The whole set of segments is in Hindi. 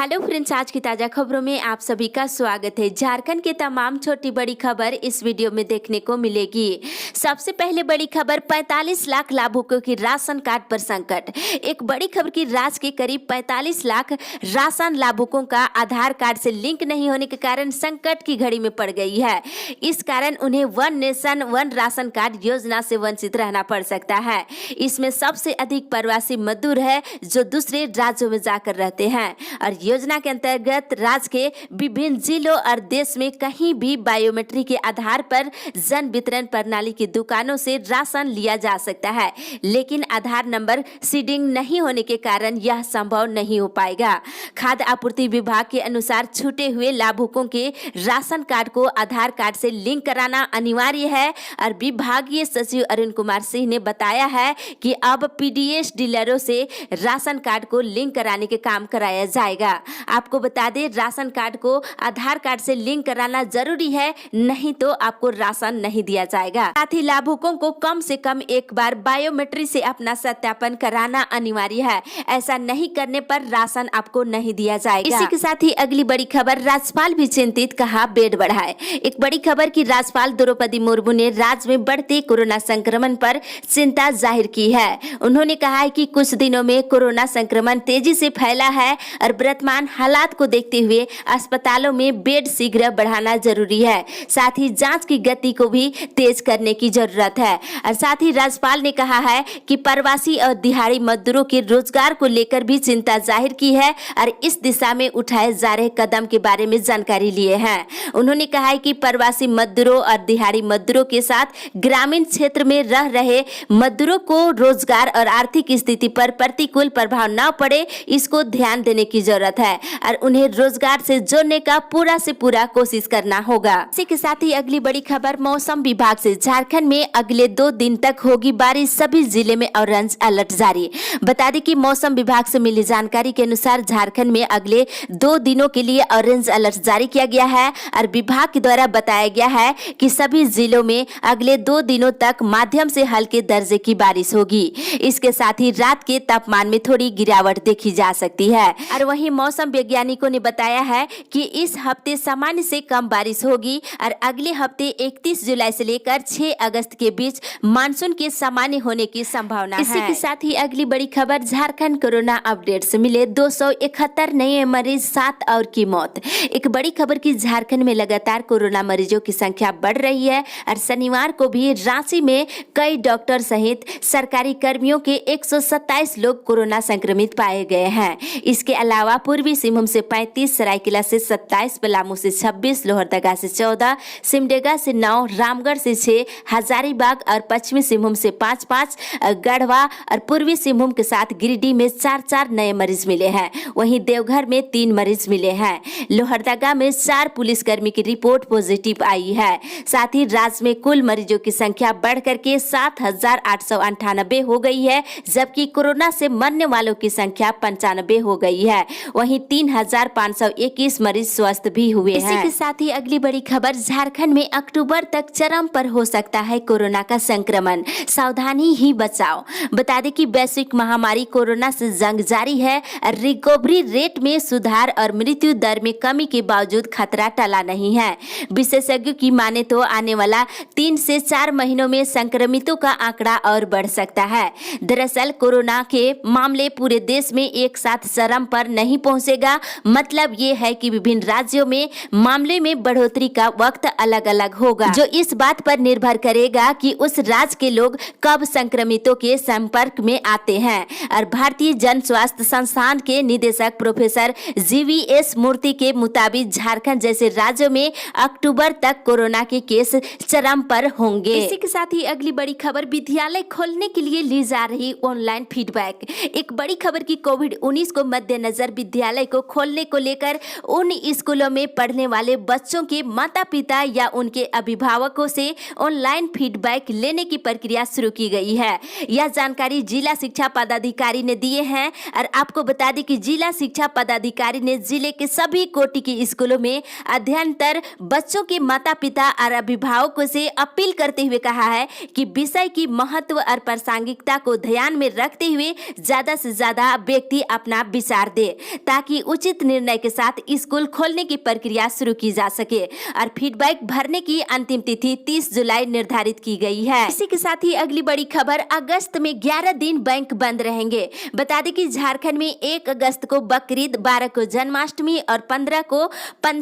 हेलो फ्रेंड्स, आज की ताज़ा खबरों में आप सभी का स्वागत है। झारखंड के तमाम छोटी बड़ी खबर इस वीडियो में देखने को मिलेगी। सबसे पहले बड़ी खबर, 45 लाख लाभुकों की राशन कार्ड पर संकट। एक बड़ी खबर की राज्य के करीब 45 लाख राशन लाभुकों का आधार कार्ड से लिंक नहीं होने के कारण संकट की घड़ी में पड़ गई है। इस कारण उन्हें one nation one ration card योजना से वंचित रहना पड़ सकता है। इसमें सबसे अधिक प्रवासी मजदूर है जो दूसरे राज्यों में जाकर रहते हैं और योजना के अंतर्गत राज्य के विभिन्न जिलों और देश में कहीं भी बायोमेट्रिक के आधार पर जन वितरण प्रणाली की दुकानों से राशन लिया जा सकता है, लेकिन आधार नंबर सीडिंग नहीं होने के कारण यह संभव नहीं हो पाएगा। खाद्य आपूर्ति विभाग के अनुसार छूटे हुए लाभुकों के राशन कार्ड को आधार कार्ड से लिंक कराना अनिवार्य है और विभागीय सचिव अरुण कुमार सिंह ने बताया है कि अब पीडीएस डीलरों से राशन कार्ड को लिंक कराने के काम कराया जाएगा। आपको बता दें, राशन कार्ड को आधार कार्ड से लिंक कराना जरूरी है, नहीं तो आपको राशन नहीं दिया जाएगा। साथ ही लाभुकों को कम से कम एक बार बायोमेट्रिक से अपना सत्यापन कराना अनिवार्य है। ऐसा नहीं करने पर राशन आपको नहीं दिया जाएगा। इसी के साथ ही अगली बड़ी खबर, राज्यपाल भी चिंतित, कहा बेड बढ़ाए। एक बड़ी खबर की राज्यपाल द्रौपदी मुर्मू ने राज्य में बढ़ते कोरोना संक्रमण पर चिंता जाहिर की है। उन्होंने कहा है कि कुछ दिनों में कोरोना संक्रमण तेजी से फैला है और वर्तमान हालात को देखते हुए अस्पतालों में बेड शीघ्र बढ़ाना जरूरी है। साथ ही जांच की गति को भी तेज करने की जरूरत है। और साथ ही राज्यपाल ने कहा है कि प्रवासी और दिहाड़ी मजदूरों के रोजगार को लेकर भी चिंता जाहिर की है और इस दिशा में उठाए जा रहे कदम के बारे में जानकारी लिए हैं। उन्होंने कहा है कि प्रवासी मजदूरों और दिहाड़ी मजदूरों के साथ ग्रामीण क्षेत्र में रह रहे मजदूरों को रोजगार और आर्थिक स्थिति पर प्रतिकूल प्रभाव न पड़े, इसको ध्यान देने की जरूरत है और उन्हें रोजगार से जोड़ने का पूरा से पूरा कोशिश करना होगा। इसी के साथ ही अगली बड़ी खबर, मौसम विभाग से झारखंड में अगले 2 दिन तक होगी बारिश, सभी जिले में ऑरेंज अलर्ट जारी। बता दें कि मौसम विभाग से मिली जानकारी के अनुसार झारखंड में अगले 2 दिनों के लिए ऑरेंज अलर्ट जारी किया गया है और विभाग के द्वारा बताया गया है कि सभी जिलों में अगले 2 दिनों तक माध्यम से हल्के दर्जे की बारिश होगी। इसके साथ ही रात के तापमान में थोड़ी गिरावट देखी जा सकती है और वहीं मौसम वैज्ञानिकों ने बताया है कि इस हफ्ते सामान्य से कम बारिश होगी और अगले हफ्ते 31 जुलाई से लेकर 6 अगस्त के बीच मानसून के सामान्य होने की संभावना है। इसी के साथ ही अगली बड़ी खबर, झारखंड कोरोना अपडेट से मिले 271 नए मरीज, 7 और की मौत। एक बड़ी खबर की झारखंड में लगातार कोरोना मरीजों की संख्या बढ़ रही है और शनिवार को भी रांची में कई डॉक्टर सहित सरकारी कर्मियों के 127 लोग कोरोना संक्रमित पाए गए हैं। इसके अलावा पूर्वी सिंहभूम से 35, सरायकेला से 27, पलामू से 26, लोहरदगा से 14, सिमडेगा से 9, रामगढ़ से 6, हजारीबाग और पश्चिमी सिंहभूम से 5-5, गढ़वा और पूर्वी सिंहभूम के साथ गिरिडीह में 4-4 नए मरीज मिले हैं। वहीं देवघर में 3 मरीज मिले हैं। लोहरदगा में 4 पुलिसकर्मी की रिपोर्ट पॉजिटिव आई है। साथ ही राज्य में कुल मरीजों की संख्या बढ़ करके 7,898 हो गई है, जबकि कोरोना से मरने वालों की संख्या 95 हो गई है। वहीं 3,521 मरीज स्वस्थ भी हुए हैं। इसी के साथ ही अगली बड़ी खबर, झारखंड में अक्टूबर तक चरम पर हो सकता है कोरोना का संक्रमण, सावधानी ही बचाओ। बता दें कि वैश्विक महामारी कोरोना से जंग जारी है। रिकवरी रेट में सुधार और मृत्यु दर में कमी के बावजूद खतरा टला नहीं है। विशेषज्ञों की माने तो आने वाला 3 से 4 महीनों में संक्रमितों का आंकड़ा और बढ़ सकता है। दरअसल कोरोना के मामले पूरे देश में एक साथ चरम पर नहीं पहुंचेगा। मतलब ये है कि विभिन्न राज्यों में मामले में बढ़ोतरी का वक्त अलग अलग होगा, जो इस बात पर निर्भर करेगा कि उस राज्य के लोग कब संक्रमितों के संपर्क में आते हैं। और भारतीय जन स्वास्थ्य संस्थान के निदेशक प्रोफेसर जीवीएस मूर्ति के मुताबिक झारखंड जैसे राज्यों में अक्टूबर तक कोरोना के केस चरम पर होंगे। इसी के साथ ही अगली बड़ी खबर, विद्यालय खोलने के लिए ली जा रही ऑनलाइन फीडबैक। एक बड़ी खबर की कोविड-19 को मद्देनजर विद्यालय को खोलने को लेकर उन स्कूलों में पढ़ने वाले बच्चों के माता पिता या उनके अभिभावकों से ऑनलाइन फीडबैक लेने की प्रक्रिया शुरू की गई है। यह जानकारी जिला शिक्षा पदाधिकारी ने दिए हैं और आपको बता दें कि जिला शिक्षा पदाधिकारी ने जिले के सभी कोटि के स्कूलों में अध्ययनतर बच्चों के माता पिता और अभिभावकों से अपील करते हुए कहा है कि विषय की महत्व और प्रासंगिकता को ध्यान में रखते हुए ज्यादा से ज्यादा व्यक्ति अपना विचार दे ताकि उचित निर्णय के साथ स्कूल खोलने की प्रक्रिया शुरू की जा सके और फीडबैक भरने की अंतिम तिथि 30 जुलाई निर्धारित की गई है। इसी के साथ ही अगली बड़ी खबर, अगस्त में 11 दिन बैंक बंद रहेंगे। बता दें कि झारखंड में 1 अगस्त को बकरीद, 12 को जन्माष्टमी और 15 को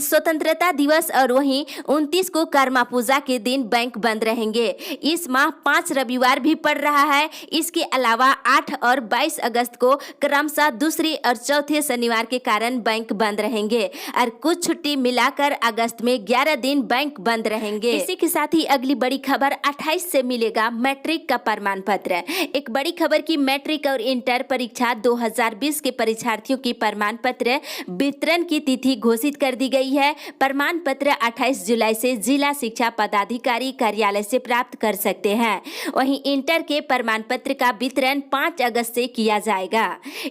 स्वतंत्रता दिवस और वहीं 29 को कर्मा पूजा के दिन बैंक बंद रहेंगे। इस माह 5 रविवार भी पड़ रहा है। इसके अलावा 8 और 22 अगस्त को क्रमशः दूसरे और चौथे शनिवार के कारण बैंक बंद रहेंगे और कुछ छुट्टी मिलाकर अगस्त में 11 दिन बैंक बंद रहेंगे। इसी के साथ ही अगली बड़ी खबर, 28 से मिलेगा मैट्रिक का प्रमाण पत्र। एक बड़ी खबर की मैट्रिक और इंटर परीक्षा 2020 के परीक्षार्थियों की प्रमाण पत्र वितरण की तिथि घोषित कर दी गई है। प्रमाण पत्र 28 जुलाई से जिला शिक्षा पदाधिकारी कार्यालय से प्राप्त कर सकते हैं। वहीं इंटर के प्रमाण पत्र का वितरण 5 अगस्त से किया जाएगा।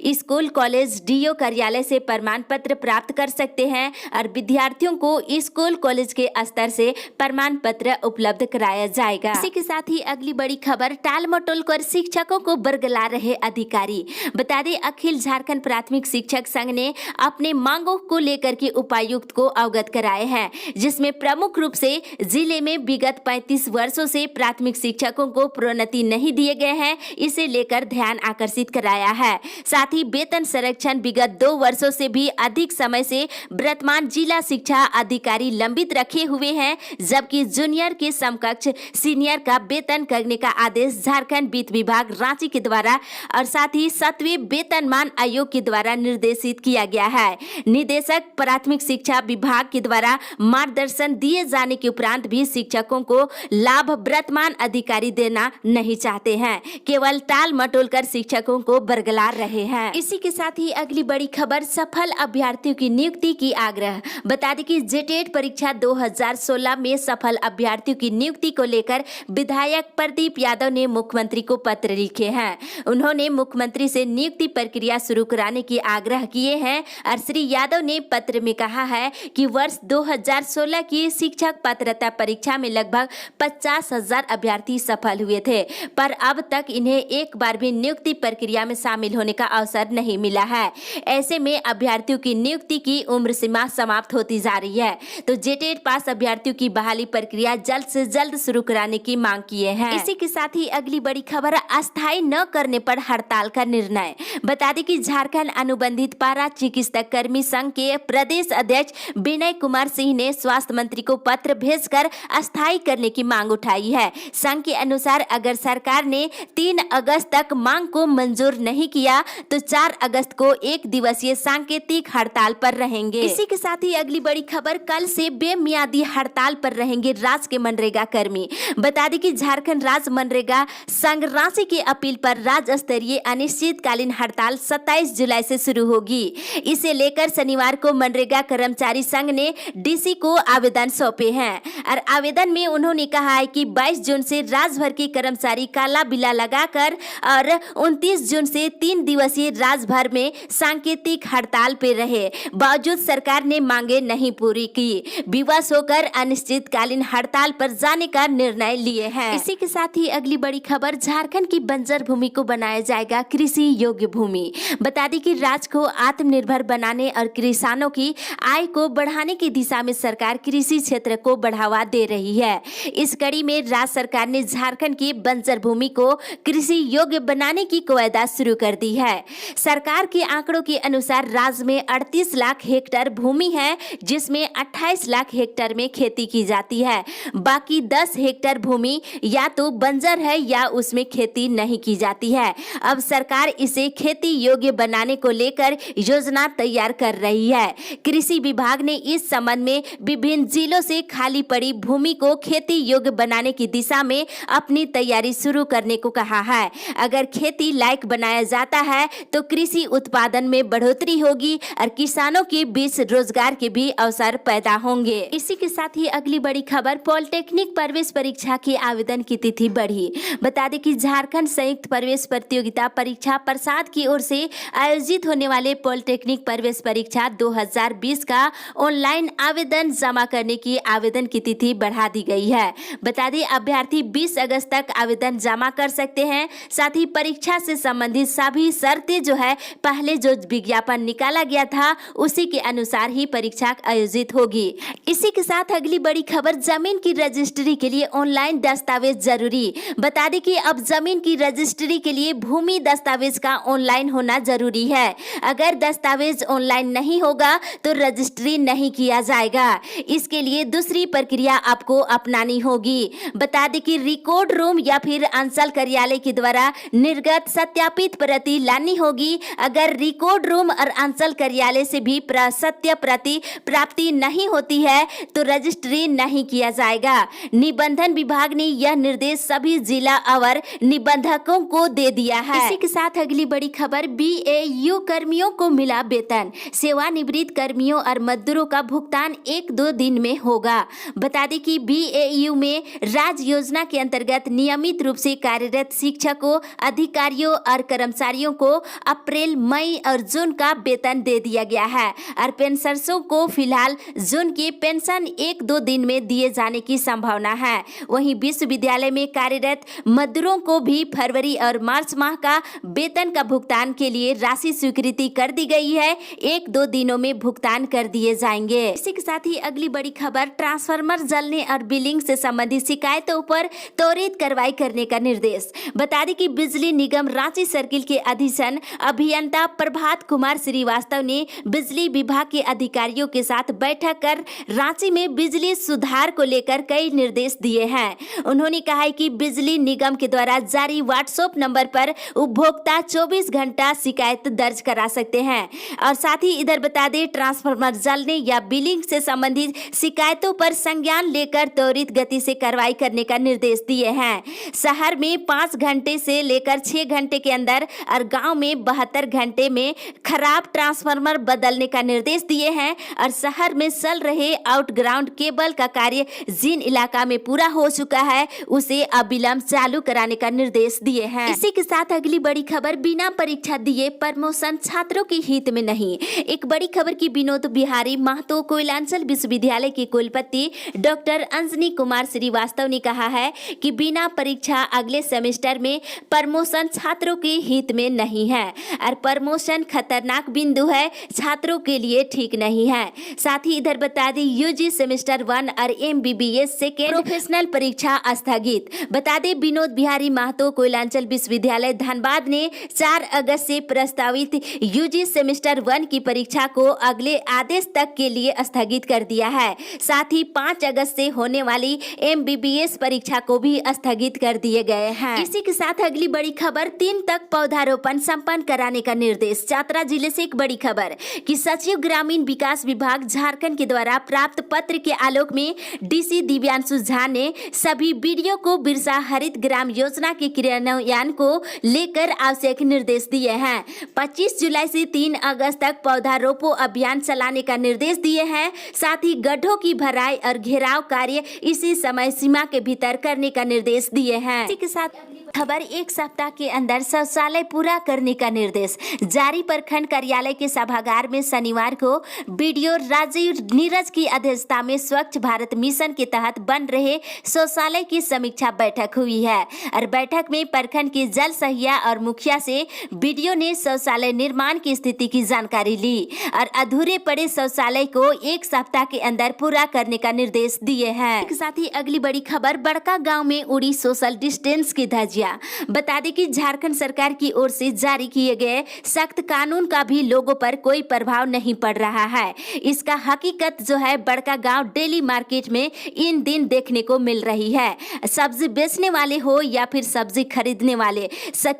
स्कूल कॉलेज डीओ कार्यालय से प्रमाण पत्र प्राप्त कर सकते हैं और विद्यार्थियों को स्कूल कॉलेज के स्तर से प्रमाण पत्र उपलब्ध कराया जाएगा। इसी के साथ ही अगली बड़ी खबर, टाल मटोल कर शिक्षकों को बरगला रहे अधिकारी। बता दें, अखिल झारखंड प्राथमिक शिक्षक संघ ने अपने मांगों को लेकर के उपायुक्त को अवगत कराए हैं, जिसमें प्रमुख रूप से जिले में विगत 35 वर्षों से प्राथमिक शिक्षकों को प्रोन्नति नहीं दिए गए हैं, इसे लेकर ध्यान आकर्षित कराया है। साथ ही वेतन संरक्षण विगत 2 वर्षों से भी अधिक समय से वर्तमान जिला शिक्षा अधिकारी लंबित रखे हुए हैं, जबकि जूनियर के समकक्ष सीनियर का वेतन करने का आदेश झारखंड वित्त विभाग रांची के द्वारा और साथ ही 7वें वेतनमान आयोग के द्वारा निर्देशित किया गया है। निदेशक प्राथमिक शिक्षा विभाग के द्वारा मार्गदर्शन दिए जाने के उपरांत भी शिक्षकों को लाभ वर्तमान अधिकारी देना नहीं चाहते हैं, केवल टाल मटोल कर शिक्षकों को बरगला रहे हैं। इसी के साथ ही अगली बड़ी खबर, सफल अभ्यर्थियों की नियुक्ति की आग्रह। बता दें कि जेटेट परीक्षा 2016 में सफल अभ्यर्थियों की नियुक्ति को लेकर विधायक प्रदीप यादव ने मुख्यमंत्री को पत्र लिखे हैं। उन्होंने मुख्यमंत्री से नियुक्ति प्रक्रिया शुरू कराने की आग्रह किए हैं और श्री यादव ने पत्र में कहा है कि वर्ष 2016 की शिक्षक पात्रता परीक्षा में लगभग 50,000 अभ्यर्थी सफल हुए थे, पर अब तक इन्हें एक बार भी नियुक्ति प्रक्रिया में शामिल होने का अवसर नहीं मिला है। ऐसे में अभ्यर्थियों की नियुक्ति की उम्र सीमा समाप्त होती जा रही है, तो जेटेट पास अभ्यर्थियों की बहाली प्रक्रिया जल्द से जल्द शुरू कराने की मांग किए हैं। इसी के साथ ही अगली बड़ी खबर, अस्थायी न करने पर हड़ताल का निर्णय। बता दें कि झारखंड अनुबंधित पारा चिकित्सक कर्मी संघ के प्रदेश अध्यक्ष विनय कुमार सिंह ने स्वास्थ्य मंत्री को पत्र भेजकर अस्थायी करने की मांग उठाई है। संघ के अनुसार अगर सरकार ने 3 अगस्त तक मांग को मंजूर नहीं किया तो 4 अगस्त को 1 दिवसीय सांकेतिक हड़ताल पर रहेंगे। इसी के साथ ही अगली बड़ी खबर, कल से बेमियादी हड़ताल पर रहेंगे राज्य के मनरेगा कर्मी। बता दें कि झारखंड राज्य मनरेगा संघ रांची की अपील पर राज्य स्तरीय अनिश्चितकालीन हड़ताल 27 जुलाई से शुरू होगी। इसे लेकर शनिवार को मनरेगा कर्मचारी संघ ने डीसी को आवेदन सौंपे हैं और आवेदन में उन्होंने कहा है कि 22 जून से राज्य भर के कर्मचारी काला बिल्ला लगाकर और 29 जून से 3 दिवसीय राज्य भर में सांकेतिक हड़ताल पे रहे, बावजूद सरकार ने मांगे नहीं पूरी की, विवश होकर अनिश्चितकालीन हड़ताल पर जाने का निर्णय लिए हैं। इसी के साथ ही अगली बड़ी खबर, झारखंड की बंजर भूमि को बनाया जाएगा कृषि योग्य भूमि। बता दें कि राज्य को आत्मनिर्भर बनाने और किसानों की आय को बढ़ाने की दिशा में सरकार कृषि क्षेत्र को बढ़ावा दे रही है। इस कड़ी में राज्य सरकार ने झारखंड की बंजर भूमि को कृषि योग्य बनाने की कवायद शुरू कर दी है। सरकार के आंकड़ों के अनुसार राज्य में 38 लाख हेक्टेयर भूमि है, जिसमें 28 लाख हेक्टेयर में खेती की जाती है। बाकी 10 हेक्टेयर भूमि या तो बंजर है या उसमें खेती नहीं की जाती है। अब सरकार इसे खेती योग्य बनाने को लेकर योजना तैयार कर रही है। कृषि विभाग ने इस संबंध में विभिन्न जिलों से खाली पड़ी भूमि को खेती योग्य बनाने की दिशा में अपनी तैयारी शुरू करने को कहा है। अगर खेती लायक बनाया जाता है तो कृषि उत्पादन में बढ़ोतरी होगी और किसानों के बीच रोजगार के भी अवसर पैदा होंगे। इसी के साथ ही अगली बड़ी खबर, पॉलिटेक्निक प्रवेश परीक्षा की आवेदन की तिथि बढ़ी। बता दें कि झारखंड संयुक्त प्रवेश प्रतियोगिता परीक्षा परिषद की ओर से आयोजित होने वाले पॉलिटेक्निक प्रवेश परीक्षा 2020 का ऑनलाइन आवेदन जमा करने की आवेदन की तिथि बढ़ा दी गई है। बता दें, अभ्यर्थी 20 अगस्त तक आवेदन जमा कर सकते हैं। साथ ही परीक्षा से संबंधित सभी शर्तें जो है पहले जो विज्ञापन विज्ञापन निकाला गया था उसी के अनुसार ही परीक्षा आयोजित होगी। इसी के साथ अगली बड़ी खबर, जमीन की रजिस्ट्री के लिए ऑनलाइन दस्तावेज जरूरी। बता दें कि अब जमीन की रजिस्ट्री के लिए भूमि दस्तावेज का ऑनलाइन होना जरूरी है। अगर दस्तावेज ऑनलाइन नहीं होगा तो रजिस्ट्री नहीं किया जाएगा। इसके लिए दूसरी प्रक्रिया आपको अपनानी होगी। बता दें कि रिकॉर्ड रूम या फिर अंचल कार्यालय के द्वारा निर्गत सत्यापित प्रति लानी होगी। अगर रिकॉर्ड रूम और अंचल कार्यालय से भी सत्य प्रति प्राप्ति नहीं होती है तो रजिस्ट्री नहीं किया जाएगा। निबंधन विभाग ने यह निर्देश सभी जिला और निबंधकों को दे दिया है। इसी के साथ अगली बड़ी खबर, बीएयू कर्मियों को मिला वेतन। सेवानिवृत्त कर्मियों और मजदूरों का भुगतान 1-2 दिन में होगा। बता दें कि बीएयू में राज्य योजना के अंतर्गत नियमित रूप से कार्यरत शिक्षकों, अधिकारियों और कर्मचारियों को अप्रैल, मई और जून का वेतन दे दिया गया है और पेंशनर्सों को फिलहाल जून की पेंशन 1-2 दिन में दिए जाने की संभावना है। वहीं विश्वविद्यालय में कार्यरत मजदूरों को भी फरवरी और मार्च माह का वेतन का भुगतान के लिए राशि स्वीकृति कर दी गई है। 1-2 दिनों में भुगतान कर दिए जाएंगे। इसी के साथ ही अगली बड़ी खबर, ट्रांसफार्मर जलने और बिलिंग से संबंधित शिकायतों पर त्वरित कार्रवाई करने का निर्देश। बता दें कि बिजली निगम रांची सर्किल के अधीक्षण अभियंता प्रभात कुमार श्रीवास्तव ने बिजली विभाग के अधिकारियों के साथ बैठक कर रांची में बिजली सुधार को लेकर कई निर्देश दिए हैं। उन्होंने कहा है कि बिजली निगम के द्वारा जारी व्हाट्सएप नंबर पर उपभोक्ता 24 घंटा शिकायत दर्ज करा सकते हैं। और साथ ही इधर बता दें, ट्रांसफार्मर जलने या बिलिंग से संबंधित शिकायतों पर संज्ञान लेकर त्वरित गति से कार्रवाई करने का निर्देश दिए हैं। शहर में 5 घंटे से लेकर 6 घंटे के अंदर और गांव में 72 घंटे में खराब ट्रांसफार्मर बदलने का निर्देश दिए हैं। और शहर में चल रहे आउटग्राउंड केबल का कार्य जिन इलाका में पूरा हो चुका है उसे अविलंब चालू कराने का निर्देश दिए हैं। इसी के साथ अगली बड़ी खबर, बिना परीक्षा दिए प्रमोशन छात्रों के हित में नहीं। एक बड़ी खबर की विनोद बिहारी महतो कोयलांचल विश्वविद्यालय के कुलपति डॉक्टर अंजनी कुमार श्रीवास्तव ने कहा है कि बिना परीक्षा अगले सेमेस्टर में प्रमोशन छात्रों के हित में नहीं है और प्रमोशन खतरनाक बिंदु है, छात्रों के लिए ठीक नहीं है। साथ ही इधर बता दें, यूजी सेमेस्टर 1 और एमबीबीएस सेकेंड प्रोफेशनल परीक्षा स्थगित। बता दें, विनोद बिहारी महतो कोयलांचल विश्वविद्यालय धनबाद ने 4 अगस्त से प्रस्तावित यूजी सेमेस्टर 1 की परीक्षा को अगले आदेश तक के लिए स्थगित कर दिया है। साथ ही 5 अगस्त से होने वाली एमबीबीएस परीक्षा को भी स्थगित कर दिए गए हैं। इसी के साथ अगली बड़ी खबर, 3 तक पौधारोपण संपन्न कराने का निर्देश। चतरा जिले से एक बड़ी खबर कि सचिव ग्रामीण विकास विभाग झारखंड के द्वारा प्राप्त पत्र के आलोक में डीसी दिव्यांशु झा ने सभी बीडीओ को बिरसा हरित ग्राम योजना के क्रियान्वयन को लेकर आवश्यक निर्देश दिए हैं। 25 जुलाई से 3 अगस्त तक पौधारोपण अभियान चलाने का निर्देश दिए हैं। साथ ही गड्ढों की भराई और घेराव कार्य इसी समय सीमा के भीतर करने का निर्देश दिए हैं। इसी के साथ खबर, 1 सप्ताह के अंदर शौचालय पूरा करने का निर्देश जारी। प्रखंड कार्यालय के सभागार में शनिवार को बीडीओ राजीव नीरज की अध्यक्षता में स्वच्छ भारत मिशन के तहत बन रहे शौचालय की समीक्षा बैठक हुई है और बैठक में प्रखंड के जल सहिया और मुखिया से बीडीओ ने शौचालय निर्माण की स्थिति की जानकारी ली और अधूरे पड़े शौचालय को 1 सप्ताह के अंदर पूरा करने का निर्देश दिए हैं। इसके साथ ही अगली बड़ी खबर, बड़का गांव में उड़ी सोशल डिस्टेंस की धज्जियां। बता दें कि झारखंड सरकार की ओर से जारी किए गए सख्त कानून का भी लोगों पर कोई प्रभाव नहीं पड़ रहा है। इसका हकीकत जो है बड़का गांव डेली मार्केट में इन दिन देखने को मिल रही है। सब्जी बेचने वाले हो या फिर सब्जी खरीदने वाले,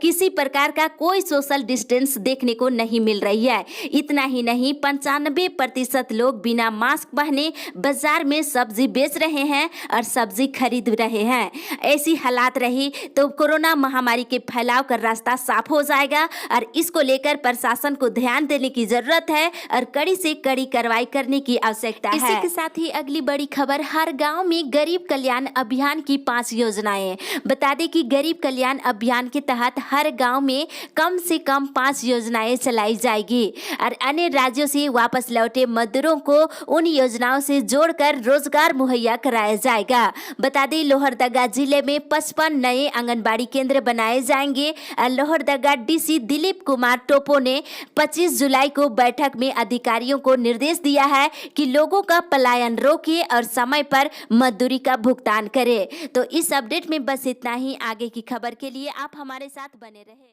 किसी प्रकार का कोई सोशल डिस्टेंस देखने को नहीं मिल रही है। इतना ही नहीं, 95% लोग बिना मास्क पहने बाजार में सब्जी बेच रहे हैं और सब्जी खरीद रहे हैं। ऐसी हालात रही तो कोरोना महामारी के फैलाव का रास्ता साफ हो जाएगा और इसको लेकर प्रशासन को ध्यान देने की जरूरत है और कड़ी से कड़ी कार्रवाई करने की आवश्यकता है। इसी के साथ ही अगली बड़ी खबर, हर गांव में गरीब कल्याण अभियान की 5 योजनाएं। बता दें कि गरीब कल्याण अभियान के तहत हर गांव में कम से कम 5 योजनाएं चलाई जाएगी और अन्य राज्यों से वापस लौटे मजदूरों को उन योजनाओं से जोड़कर रोजगार मुहैया कराया जाएगा। बता दें, लोहरदगा जिले में 55 नए आंगनबाड़ी आंगनबाड़ी केंद्र बनाए जाएंगे। लोहरदगा डीसी दिलीप कुमार टोपो ने 25 जुलाई को बैठक में अधिकारियों को निर्देश दिया है कि लोगों का पलायन रोके और समय पर मजदूरी का भुगतान करें। तो इस अपडेट में बस इतना ही। आगे की खबर के लिए आप हमारे साथ बने रहे।